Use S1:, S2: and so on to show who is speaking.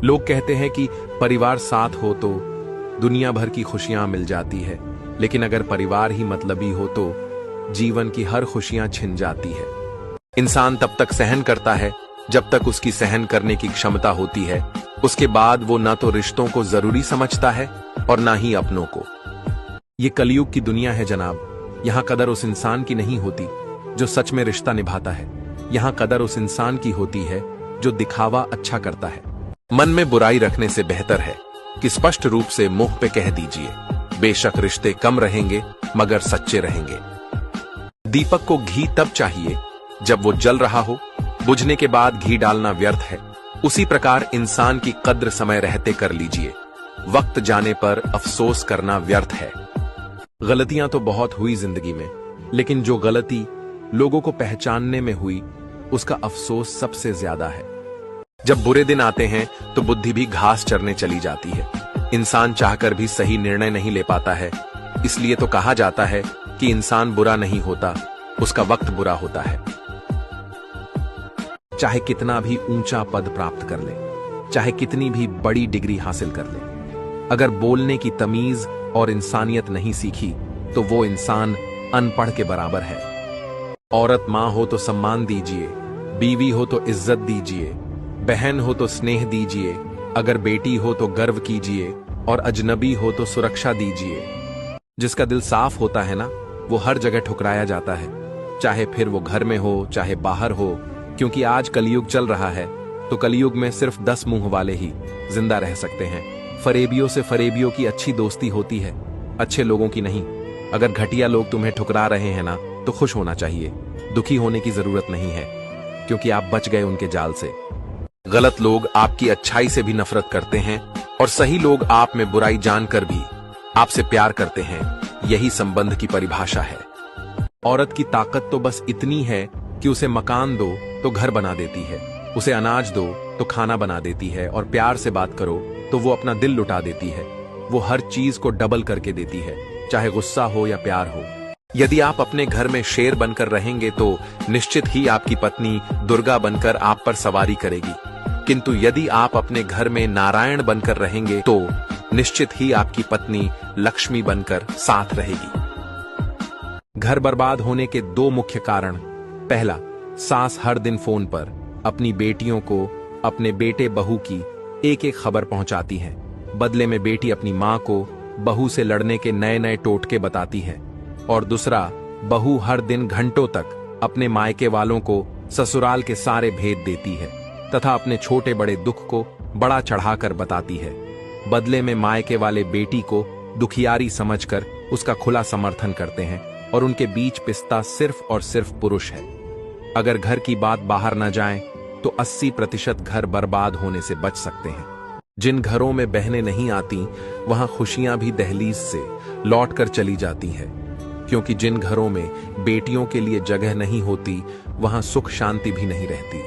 S1: लोग कहते हैं कि परिवार साथ हो तो दुनिया भर की खुशियां मिल जाती है, लेकिन अगर परिवार ही मतलबी हो तो जीवन की हर खुशियां छिन जाती है। इंसान तब तक सहन करता है जब तक उसकी सहन करने की क्षमता होती है। उसके बाद वो ना तो रिश्तों को जरूरी समझता है और ना ही अपनों को। ये कलयुग की दुनिया है जनाब। यहाँ कदर उस इंसान की नहीं होती जो सच में रिश्ता निभाता है। यहाँ कदर उस इंसान की होती है जो दिखावा अच्छा करता है। मन में बुराई रखने से बेहतर है कि स्पष्ट रूप से मुंह पे कह दीजिए। बेशक रिश्ते कम रहेंगे मगर सच्चे रहेंगे। दीपक को घी तब चाहिए जब वो जल रहा हो, बुझने के बाद घी डालना व्यर्थ है। उसी प्रकार इंसान की कद्र समय रहते कर लीजिए, वक्त जाने पर अफसोस करना व्यर्थ है। गलतियां तो बहुत हुई जिंदगी में, लेकिन जो गलती लोगों को पहचानने में हुई उसका अफसोस सबसे ज्यादा है। जब बुरे दिन आते हैं तो बुद्धि भी घास चरने चली जाती है। इंसान चाहकर भी सही निर्णय नहीं ले पाता है। इसलिए तो कहा जाता है कि इंसान बुरा नहीं होता, उसका वक्त बुरा होता है। चाहे कितना भी ऊंचा पद प्राप्त कर ले, चाहे कितनी भी बड़ी डिग्री हासिल कर ले, अगर बोलने की तमीज और इंसानियत नहीं सीखी तो वो इंसान अनपढ़ के बराबर है। औरत मां हो तो सम्मान दीजिए, बीवी हो तो इज्जत दीजिए, बहन हो तो स्नेह दीजिए, अगर बेटी हो तो गर्व कीजिए और अजनबी हो तो सुरक्षा दीजिए। जिसका दिल साफ होता है ना, वो हर जगह ठुकराया जाता है, चाहे फिर वो घर में हो चाहे बाहर हो। क्योंकि आज कलयुग चल रहा है तो कलयुग में सिर्फ 10 मुंह वाले ही जिंदा रह सकते हैं। फरेबियों से फरेबियों की अच्छी दोस्ती होती है, अच्छे लोगों की नहीं। अगर घटिया लोग तुम्हें ठुकरा रहे हैं ना तो खुश होना चाहिए, दुखी होने की जरूरत नहीं है, क्योंकि आप बच गए उनके जाल से। गलत लोग आपकी अच्छाई से भी नफरत करते हैं और सही लोग आप में बुराई जानकर भी आपसे प्यार करते हैं। यही संबंध की परिभाषा है। औरत की ताकत तो बस इतनी है कि उसे मकान दो तो घर बना देती है, उसे अनाज दो तो खाना बना देती है, और प्यार से बात करो तो वो अपना दिल लुटा देती है। वो हर चीज को डबल करके देती है, चाहे गुस्सा हो या प्यार हो। यदि आप अपने घर में शेर बनकर रहेंगे तो निश्चित ही आपकी पत्नी दुर्गा बनकर आप पर सवारी करेगी, किंतु यदि आप अपने घर में नारायण बनकर रहेंगे तो निश्चित ही आपकी पत्नी लक्ष्मी बनकर साथ रहेगी। घर बर्बाद होने के 2 मुख्य कारण। पहला, सास हर दिन फोन पर अपनी बेटियों को अपने बेटे बहू की एक एक खबर पहुंचाती है। बदले में बेटी अपनी मां को बहू से लड़ने के नए नए टोटके बताती है। और दूसरा, बहू हर दिन घंटों तक अपने मायके वालों को ससुराल के सारे भेद देती है तथा अपने छोटे बड़े दुख को बड़ा चढ़ाकर बताती है। बदले में मायके वाले बेटी को दुखियारी समझकर उसका खुला समर्थन करते हैं और उनके बीच पिसता सिर्फ और सिर्फ पुरुष है। अगर घर की बात बाहर न जाए तो 80% घर बर्बाद होने से बच सकते हैं। जिन घरों में बहनें नहीं आती वहां खुशियां भी दहलीज से लौट कर चली जाती हैं, क्योंकि जिन घरों में बेटियों के लिए जगह नहीं होती वहां सुख शांति भी नहीं रहती।